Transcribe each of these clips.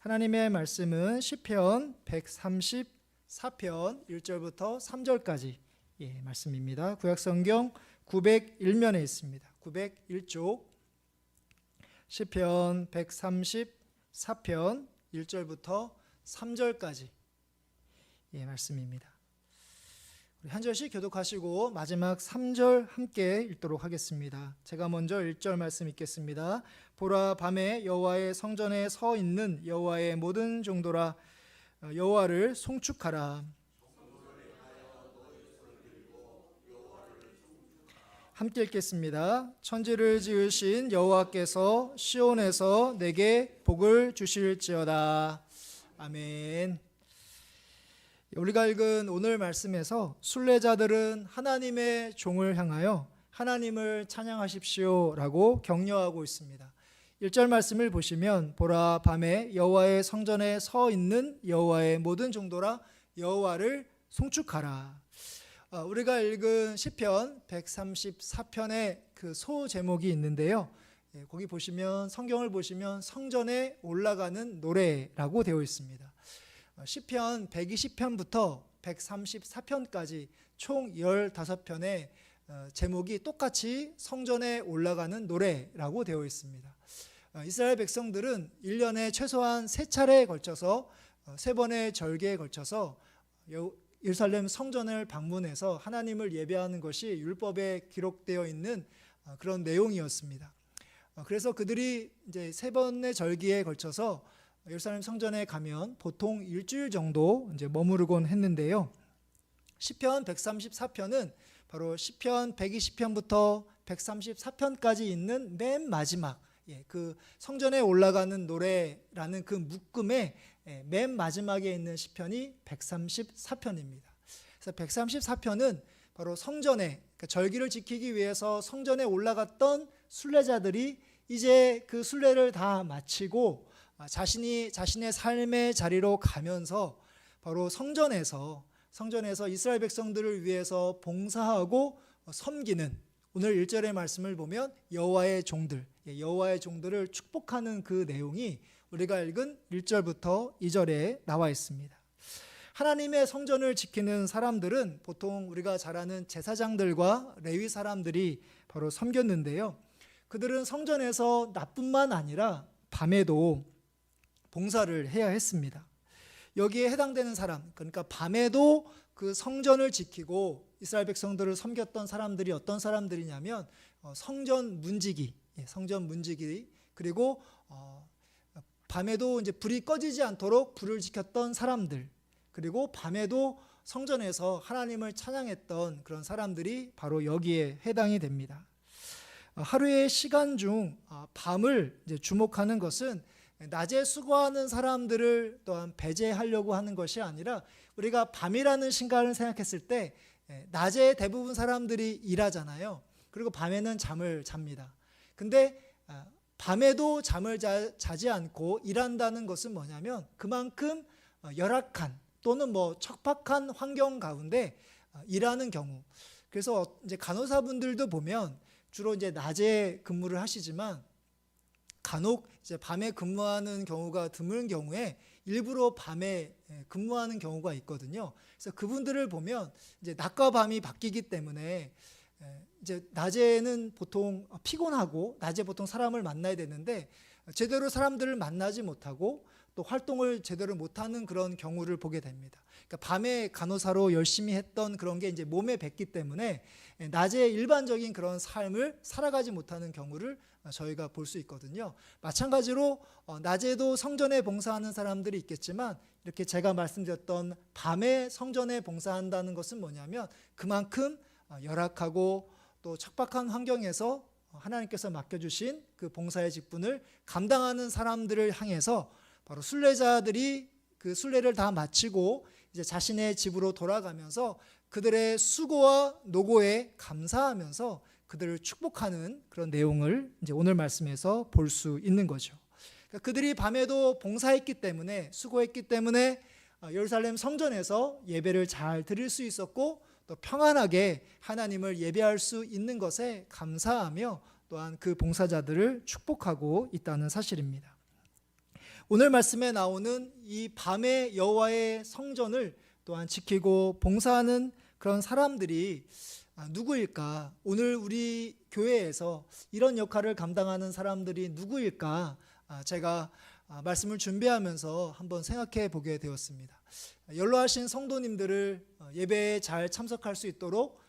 하나님의 말씀은 시편 134편 1절부터 3절까지 말씀입니다. 구약성경 901면에 있습니다. 901쪽 시편 134편 1절부터 3절까지 말씀입니다. 우리 한 절씩 교독하시고 마지막 3절 함께 읽도록 하겠습니다. 제가 먼저 1절 말씀 읽겠습니다. 보라, 밤에 여호와의 성전에 서 있는 여호와의 모든 종도라, 여호와를 송축하라. 함께 읽겠습니다. 천지를 지으신 여호와께서 시온에서 내게 복을 주실지어다. 아멘. 우리가 읽은 오늘 말씀에서 순례자들은 하나님의 종을 향하여 하나님을 찬양하십시오 라고 격려하고 있습니다. 1절 말씀을 보시면 보라, 밤에 여호와의 성전에 서 있는 여호와의 모든 종도라, 여호와를 송축하라. 우리가 읽은 시편 134편의 그 소 제목이 있는데요, 거기 보시면 성경을 보시면 성전에 올라가는 노래라고 되어 있습니다. 시편 120편부터 134편까지 총 15편의 제목이 똑같이 성전에 올라가는 노래라고 되어 있습니다. 이스라엘 백성들은 1년에 최소한 3차례에 걸쳐서 3번의 절기에 걸쳐서 예루살렘 성전을 방문해서 하나님을 예배하는 것이 율법에 기록되어 있는 그런 내용이었습니다. 그래서 그들이 이제 3번의 절기에 걸쳐서 예루살렘 성전에 가면 보통 일주일 정도 이제 머무르곤 했는데요. 시편 134편은 바로 시편 120편부터 134편까지 있는 맨 마지막, 그 성전에 올라가는 노래라는 그 묶음의 맨 마지막에 있는 시편이 134편입니다. 그래서 134편은 바로 성전에, 그러니까 절기를 지키기 위해서 성전에 올라갔던 순례자들이 이제 그 순례를 다 마치고 자신의 삶의 자리로 가면서 바로 성전에서 이스라엘 백성들을 위해서 봉사하고 섬기는, 오늘 1절의 말씀을 보면 여호와의 종들을 축복하는 그 내용이 우리가 읽은 1절부터 2절에 나와 있습니다. 하나님의 성전을 지키는 사람들은 보통 우리가 잘 아는 제사장들과 레위 사람들이 바로 섬겼는데요, 그들은 성전에서 낮뿐만 아니라 밤에도 봉사를 해야 했습니다. 여기에 해당되는 사람, 그러니까 밤에도 그 성전을 지키고 이스라엘 백성들을 섬겼던 사람들이 어떤 사람들이냐면 성전 문지기, 그리고 밤에도 이제 불이 꺼지지 않도록 불을 지켰던 사람들, 그리고 밤에도 성전에서 하나님을 찬양했던 그런 사람들이 바로 여기에 해당이 됩니다. 하루의 시간 중 밤을 이제 주목하는 것은 낮에 수고하는 사람들을 또한 배제하려고 하는 것이 아니라, 우리가 밤이라는 시간을 생각했을 때 낮에 대부분 사람들이 일하잖아요. 그리고 밤에는 잠을 잡니다. 근데 밤에도 잠을 자지 않고 일한다는 것은 뭐냐면 그만큼 열악한 또는 척박한 환경 가운데 일하는 경우. 그래서 이제 간호사분들도 보면 주로 이제 낮에 근무를 하시지만 간혹 이제 밤에 근무하는 경우가 드문 경우에 일부러 밤에 근무하는 경우가 있거든요. 그래서 그분들을 보면 이제 낮과 밤이 바뀌기 때문에 이제 낮에는 보통 피곤하고 낮에 보통 사람을 만나야 되는데 제대로 사람들을 만나지 못하고 또 활동을 제대로 못하는 그런 경우를 보게 됩니다. 그러니까 밤에 간호사로 열심히 했던 그런 게 이제 몸에 뱄기 때문에 낮에 일반적인 그런 삶을 살아가지 못하는 경우를 저희가 볼 수 있거든요. 마찬가지로 낮에도 성전에 봉사하는 사람들이 있겠지만 이렇게 제가 말씀드렸던 밤에 성전에 봉사한다는 것은 뭐냐면 그만큼 열악하고 또 척박한 환경에서 하나님께서 맡겨주신 그 봉사의 직분을 감당하는 사람들을 향해서 바로 순례자들이 그 순례를 다 마치고 이제 자신의 집으로 돌아가면서 그들의 수고와 노고에 감사하면서 그들을 축복하는 그런 내용을 이제 오늘 말씀에서 볼 수 있는 거죠. 그러니까 그들이 밤에도 봉사했기 때문에, 수고했기 때문에 예루살렘 성전에서 예배를 잘 드릴 수 있었고 또 평안하게 하나님을 예배할 수 있는 것에 감사하며 또한 그 봉사자들을 축복하고 있다는 사실입니다. 오늘 말씀에 나오는 이 밤의 여호와의 성전을 또한 지키고 봉사하는 그런 사람들이 누구일까? 오늘 우리 교회에서 이런 역할을 감당하는 사람들이 누구일까? 제가 말씀을 준비하면서 한번 생각해 보게 되었습니다. 연로하신 성도님들을 예배에 잘 참석할 수 있도록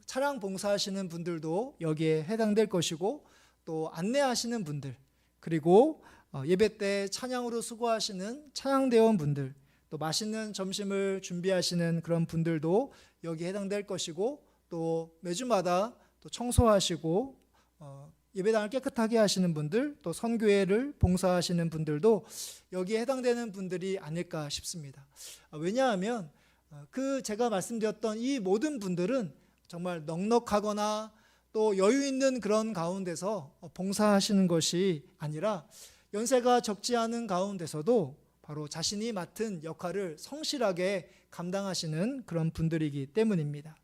차량 봉사하시는 분들도 여기에 해당될 것이고, 또 안내하시는 분들, 그리고 예배 때 찬양으로 수고하시는 찬양대원 분들, 또 맛있는 점심을 준비하시는 그런 분들도 여기에 해당될 것이고, 또 매주마다 또 청소하시고 예배당을 깨끗하게 하시는 분들, 또 선교회를 봉사하시는 분들도 여기에 해당되는 분들이 아닐까 싶습니다. 왜냐하면 제가 말씀드렸던 이 모든 분들은 정말 넉넉하거나 또 여유 있는 그런 가운데서 봉사하시는 것이 아니라 연세가 적지 않은 가운데서도 바로 자신이 맡은 역할을 성실하게 감당하시는 그런 분들이기 때문입니다.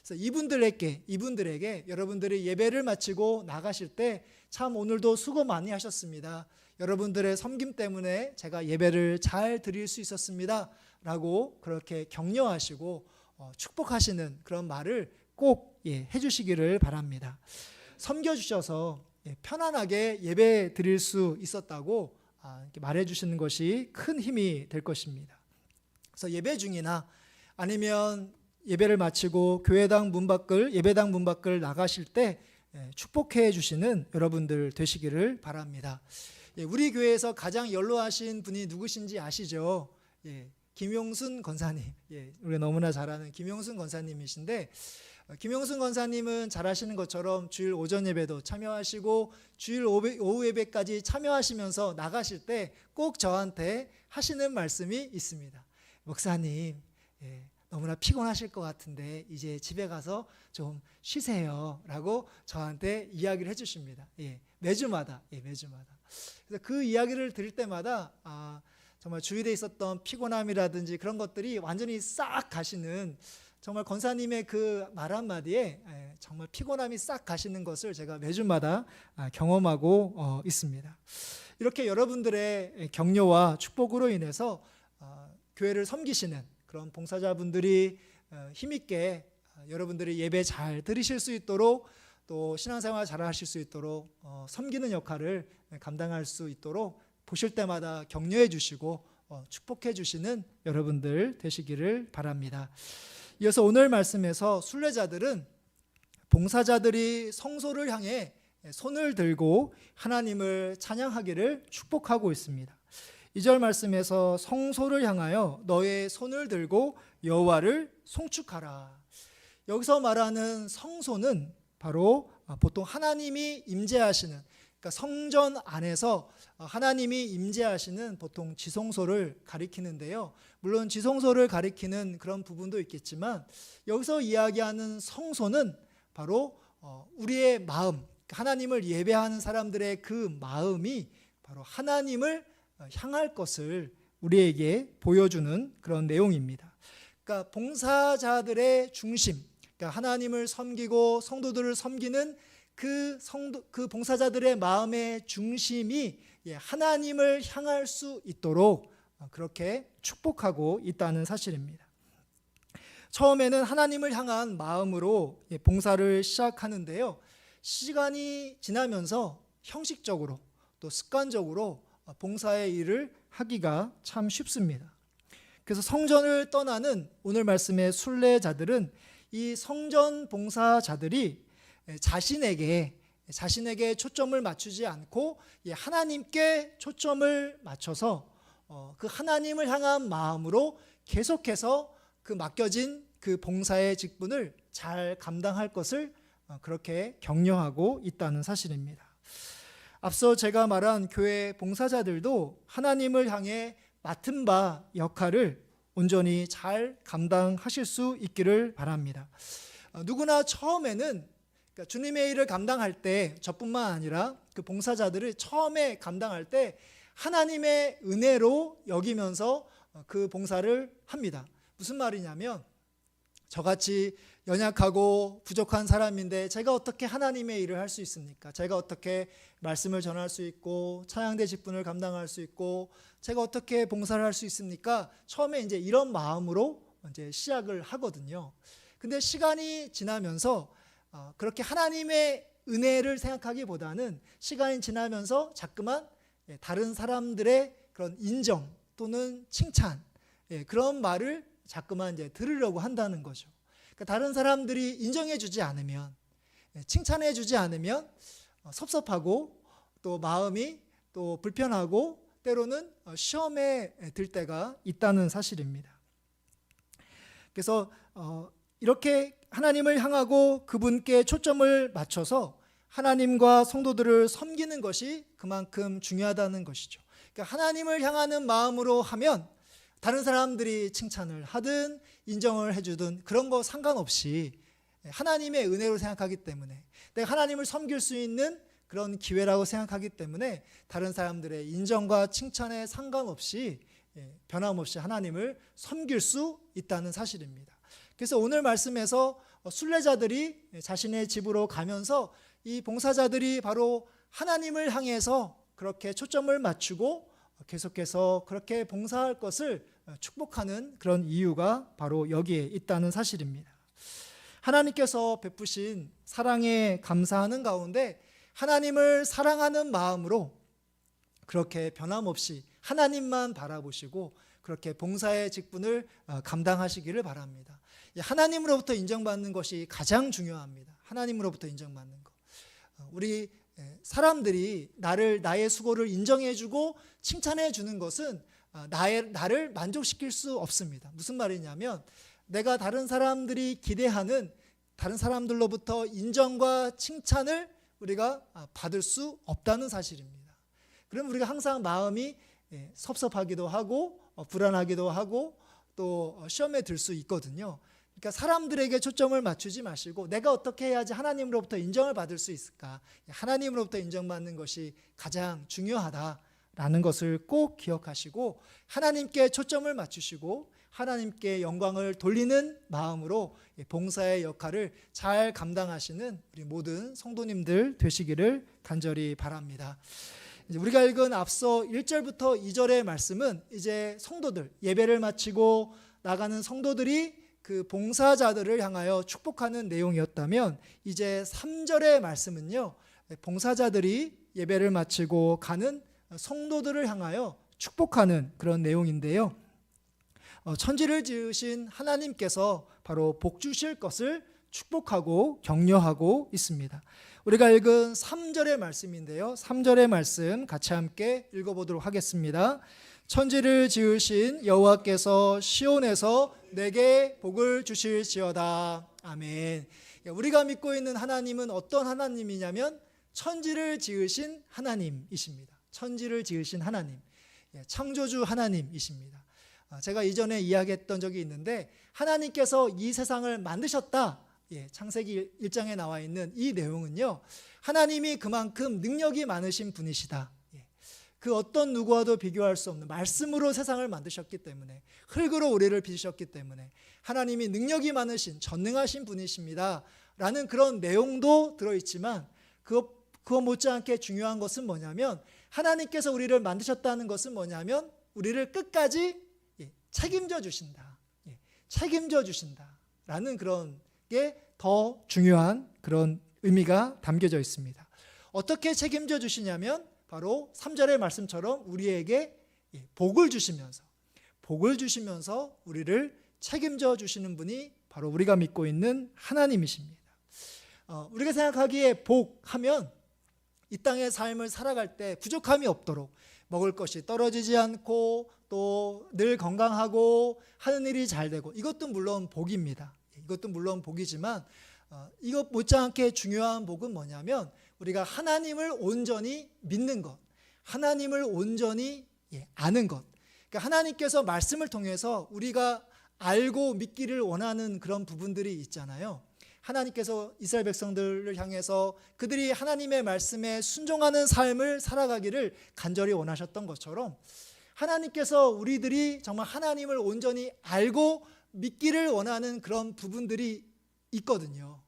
그래서 이분들에게 여러분들이 예배를 마치고 나가실 때 참 오늘도 수고 많이 하셨습니다. 여러분들의 섬김 때문에 제가 예배를 잘 드릴 수 있었습니다. 라고 그렇게 격려하시고 축복하시는 그런 말을 꼭 해주시기를 바랍니다. 섬겨주셔서 편안하게 예배 드릴 수 있었다고 이렇게 말해주시는 것이 큰 힘이 될 것입니다. 그래서 예배 중이나 아니면 예배를 마치고 예배당 문 밖을 나가실 때 축복해 주시는 여러분들 되시기를 바랍니다. 우리 교회에서 가장 연로하신 분이 누구신지 아시죠? 김용순 권사님, 우리가 너무나 잘 아는 김용순 권사님이신데, 김용순 권사님은 잘 아시는 것처럼 주일 오전 예배도 참여하시고 주일 오후 예배까지 참여하시면서 나가실 때 꼭 저한테 하시는 말씀이 있습니다. 목사님, 너무나 피곤하실 것 같은데 이제 집에 가서 좀 쉬세요 라고 저한테 이야기를 해주십니다. 매주마다. 그래서 그 이야기를 들을 때마다 정말 주일에 있었던 피곤함이라든지 그런 것들이 완전히 싹 가시는, 정말 권사님의 그 말 한마디에 정말 피곤함이 싹 가시는 것을 제가 매주마다 경험하고 있습니다. 이렇게 여러분들의 격려와 축복으로 인해서 교회를 섬기시는 그런 봉사자분들이 힘있게 여러분들이 예배 잘 드리실 수 있도록, 또 신앙생활 잘 하실 수 있도록 섬기는 역할을 감당할 수 있도록 보실 때마다 격려해 주시고 축복해 주시는 여러분들 되시기를 바랍니다. 이어서 오늘 말씀에서 순례자들은 봉사자들이 성소를 향해 손을 들고 하나님을 찬양하기를 축복하고 있습니다. 2절 말씀에서 성소를 향하여 너의 손을 들고 여호와를 송축하라. 여기서 말하는 성소는 바로 보통 하나님이 임재하시는, 그러니까 성전 안에서 하나님이 임재하시는 보통 지성소를 가리키는데요. 물론 지성소를 가리키는 그런 부분도 있겠지만 여기서 이야기하는 성소는 바로 우리의 마음, 하나님을 예배하는 사람들의 그 마음이 바로 하나님을 향할 것을 우리에게 보여주는 그런 내용입니다. 그러니까 봉사자들의 중심, 그러니까 하나님을 섬기고 성도들을 섬기는 그 봉사자들의 마음의 중심이 하나님을 향할 수 있도록 그렇게 축복하고 있다는 사실입니다. 처음에는 하나님을 향한 마음으로 봉사를 시작하는데요. 시간이 지나면서 형식적으로 또 습관적으로 봉사의 일을 하기가 참 쉽습니다. 그래서 성전을 떠나는 오늘 말씀의 순례자들은 이 성전 봉사자들이 자신에게 초점을 맞추지 않고 하나님께 초점을 맞춰서 그 하나님을 향한 마음으로 계속해서 그 맡겨진 그 봉사의 직분을 잘 감당할 것을 그렇게 격려하고 있다는 사실입니다. 앞서 제가 말한 교회 봉사자들도 하나님을 향해 맡은 바 역할을 온전히 잘 감당하실 수 있기를 바랍니다. 누구나 처음에는, 그러니까 주님의 일을 감당할 때 저뿐만 아니라 그 봉사자들을 처음에 감당할 때 하나님의 은혜로 여기면서 그 봉사를 합니다. 무슨 말이냐면 저같이 연약하고 부족한 사람인데 제가 어떻게 하나님의 일을 할 수 있습니까? 제가 어떻게 말씀을 전할 수 있고 찬양대 직분을 감당할 수 있고 제가 어떻게 봉사를 할 수 있습니까? 처음에 이제 이런 마음으로 이제 시작을 하거든요. 근데 시간이 지나면서 그렇게 하나님의 은혜를 생각하기보다는 시간이 지나면서 자꾸만 다른 사람들의 그런 인정 또는 칭찬, 그런 말을 자꾸만 이제 들으려고 한다는 거죠. 그러니까 다른 사람들이 인정해주지 않으면, 칭찬해주지 않으면 섭섭하고 또 마음이 또 불편하고 때로는 시험에 들 때가 있다는 사실입니다. 그래서 이렇게 하나님을 향하고 그분께 초점을 맞춰서 하나님과 성도들을 섬기는 것이 그만큼 중요하다는 것이죠. 그러니까 하나님을 향하는 마음으로 하면 다른 사람들이 칭찬을 하든 인정을 해주든 그런 거 상관없이 하나님의 은혜로 생각하기 때문에, 내가 하나님을 섬길 수 있는 그런 기회라고 생각하기 때문에 다른 사람들의 인정과 칭찬에 상관없이 변함없이 하나님을 섬길 수 있다는 사실입니다. 그래서 오늘 말씀에서 순례자들이 자신의 집으로 가면서 이 봉사자들이 바로 하나님을 향해서 그렇게 초점을 맞추고 계속해서 그렇게 봉사할 것을 축복하는 그런 이유가 바로 여기에 있다는 사실입니다. 하나님께서 베푸신 사랑에 감사하는 가운데 하나님을 사랑하는 마음으로 그렇게 변함없이 하나님만 바라보시고 그렇게 봉사의 직분을 감당하시기를 바랍니다. 하나님으로부터 인정받는 것이 가장 중요합니다. 하나님으로부터 인정받는 것. 우리 사람들이 나의 수고를 인정해주고 칭찬해주는 것은 나를 만족시킬 수 없습니다. 무슨 말이냐면 내가 다른 사람들이 기대하는 다른 사람들로부터 인정과 칭찬을 우리가 받을 수 없다는 사실입니다. 그럼 우리가 항상 마음이 섭섭하기도 하고 불안하기도 하고 또 시험에 들 수 있거든요. 그러니까 사람들에게 초점을 맞추지 마시고 내가 어떻게 해야지 하나님으로부터 인정을 받을 수 있을까? 하나님으로부터 인정받는 것이 가장 중요하다라는 것을 꼭 기억하시고 하나님께 초점을 맞추시고 하나님께 영광을 돌리는 마음으로 봉사의 역할을 잘 감당하시는 우리 모든 성도님들 되시기를 간절히 바랍니다. 우리가 읽은 앞서 1절부터 2절의 말씀은 이제 성도들, 예배를 마치고 나가는 성도들이 그 봉사자들을 향하여 축복하는 내용이었다면 이제 3절의 말씀은요, 봉사자들이 예배를 마치고 가는 성도들을 향하여 축복하는 그런 내용인데요. 천지를 지으신 하나님께서 바로 복 주실 것을 축복하고 격려하고 있습니다. 우리가 읽은 3절의 말씀인데요. 3절의 말씀 같이 함께 읽어보도록 하겠습니다. 천지를 지으신 여호와께서 시온에서 내게 복을 주실지어다. 아멘. 우리가 믿고 있는 하나님은 어떤 하나님이냐면 천지를 지으신 하나님이십니다. 천지를 지으신 하나님, 창조주 하나님이십니다. 제가 이전에 이야기했던 적이 있는데 하나님께서 이 세상을 만드셨다. 창세기 1장에 나와 있는 이 내용은요, 하나님이 그만큼 능력이 많으신 분이시다. 그 어떤 누구와도 비교할 수 없는 말씀으로 세상을 만드셨기 때문에, 흙으로 우리를 빚으셨기 때문에 하나님이 능력이 많으신 전능하신 분이십니다 라는 그런 내용도 들어있지만 그거 못지않게 중요한 것은 뭐냐면 하나님께서 우리를 만드셨다는 것은 뭐냐면 우리를 끝까지 책임져 주신다. 책임져 주신다라는 그런 게 더 중요한 그런 의미가 담겨져 있습니다. 어떻게 책임져 주시냐면 바로 3절의 말씀처럼 우리에게 복을 주시면서 우리를 책임져 주시는 분이 바로 우리가 믿고 있는 하나님이십니다. 우리가 생각하기에 복하면 이 땅의 삶을 살아갈 때 부족함이 없도록 먹을 것이 떨어지지 않고 또 늘 건강하고 하는 일이 잘 되고, 이것도 물론 복입니다. 이것도 물론 복이지만 이것 못지않게 중요한 복은 뭐냐면 우리가 하나님을 온전히 믿는 것, 하나님을 온전히 아는 것. 그러니까 하나님께서 말씀을 통해서 우리가 알고 믿기를 원하는 그런 부분들이 있잖아요. 하나님께서 이스라엘 백성들을 향해서 그들이 하나님의 말씀에 순종하는 삶을 살아가기를 간절히 원하셨던 것처럼 하나님께서 우리들이 정말 하나님을 온전히 알고 믿기를 원하는 그런 부분들이 있거든요.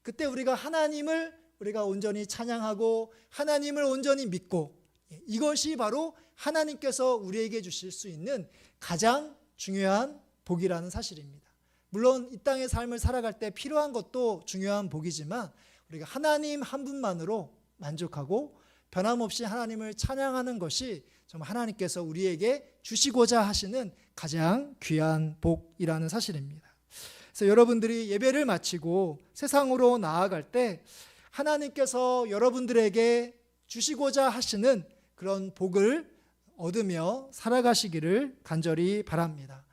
그때 우리가 하나님을 우리가 온전히 찬양하고 하나님을 온전히 믿고, 이것이 바로 하나님께서 우리에게 주실 수 있는 가장 중요한 복이라는 사실입니다. 물론 이 땅의 삶을 살아갈 때 필요한 것도 중요한 복이지만 우리가 하나님 한 분만으로 만족하고 변함없이 하나님을 찬양하는 것이 정말 하나님께서 우리에게 주시고자 하시는 가장 귀한 복이라는 사실입니다. 그래서 여러분들이 예배를 마치고 세상으로 나아갈 때 하나님께서 여러분들에게 주시고자 하시는 그런 복을 얻으며 살아가시기를 간절히 바랍니다.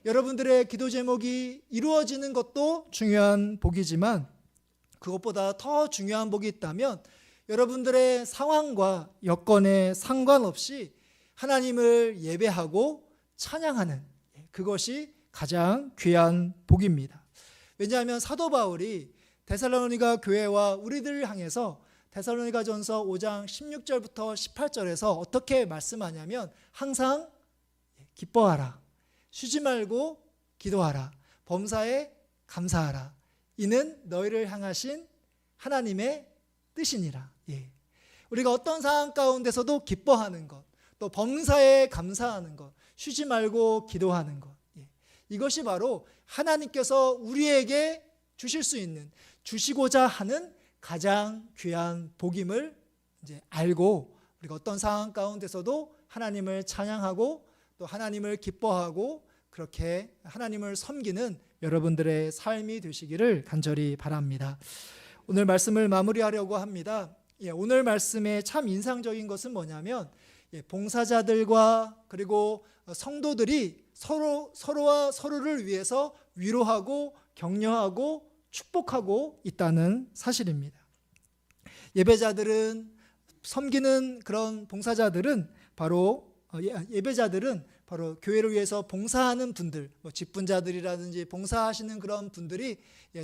여러분들의 기도 제목이 이루어지는 것도 중요한 복이지만 그것보다 더 중요한 복이 있다면 여러분들의 상황과 여건에 상관없이 하나님을 예배하고 찬양하는, 그것이 가장 귀한 복입니다. 왜냐하면 사도 바울이 데살로니가 교회와 우리들을 향해서 데살로니가전서 5장 16절부터 18절에서 어떻게 말씀하냐면 항상 기뻐하라, 쉬지 말고 기도하라, 범사에 감사하라, 이는 너희를 향하신 하나님의 뜻이니라. 우리가 어떤 상황 가운데서도 기뻐하는 것, 또 범사에 감사하는 것, 쉬지 말고 기도하는 것, 이것이 바로 하나님께서 우리에게 주실 수 있는, 주시고자 하는 가장 귀한 복임을 이제 알고 우리가 어떤 상황 가운데서도 하나님을 찬양하고 또 하나님을 기뻐하고 그렇게 하나님을 섬기는 여러분들의 삶이 되시기를 간절히 바랍니다. 오늘 말씀을 마무리하려고 합니다. 오늘 말씀에 참 인상적인 것은 뭐냐면 봉사자들과 그리고 성도들이 서로와 서로를 위해서 위로하고 격려하고 축복하고 있다는 사실입니다. 예배자들은, 섬기는 그런 봉사자들은 예배자들은 바로 교회를 위해서 봉사하는 분들, 직분자들이라든지 봉사하시는 그런 분들이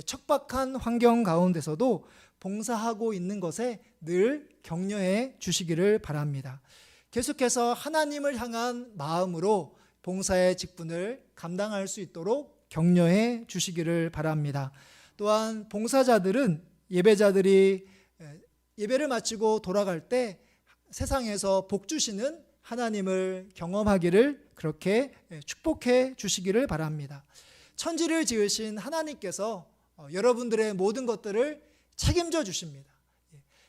척박한 환경 가운데서도 봉사하고 있는 것에 늘 격려해 주시기를 바랍니다. 계속해서 하나님을 향한 마음으로 봉사의 직분을 감당할 수 있도록 격려해 주시기를 바랍니다. 또한 봉사자들은 예배자들이 예배를 마치고 돌아갈 때 세상에서 복 주시는 하나님을 경험하기를 그렇게 축복해 주시기를 바랍니다. 천지를 지으신 하나님께서 여러분들의 모든 것들을 책임져 주십니다.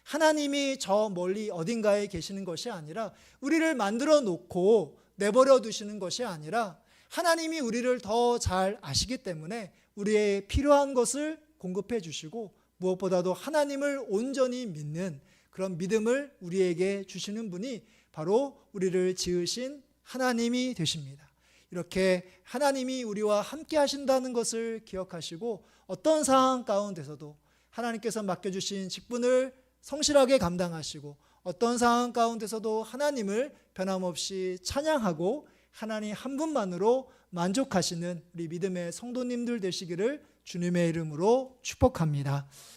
하나님이 저 멀리 어딘가에 계시는 것이 아니라 우리를 만들어 놓고 내버려 두시는 것이 아니라 하나님이 우리를 더 잘 아시기 때문에 우리의 필요한 것을 공급해 주시고 무엇보다도 하나님을 온전히 믿는 그런 믿음을 우리에게 주시는 분이 바로 우리를 지으신 하나님이 되십니다. 이렇게 하나님이 우리와 함께 하신다는 것을 기억하시고 어떤 상황 가운데서도 하나님께서 맡겨주신 직분을 성실하게 감당하시고 어떤 상황 가운데서도 하나님을 변함없이 찬양하고 하나님 한 분만으로 만족하시는 우리 믿음의 성도님들 되시기를 주님의 이름으로 축복합니다.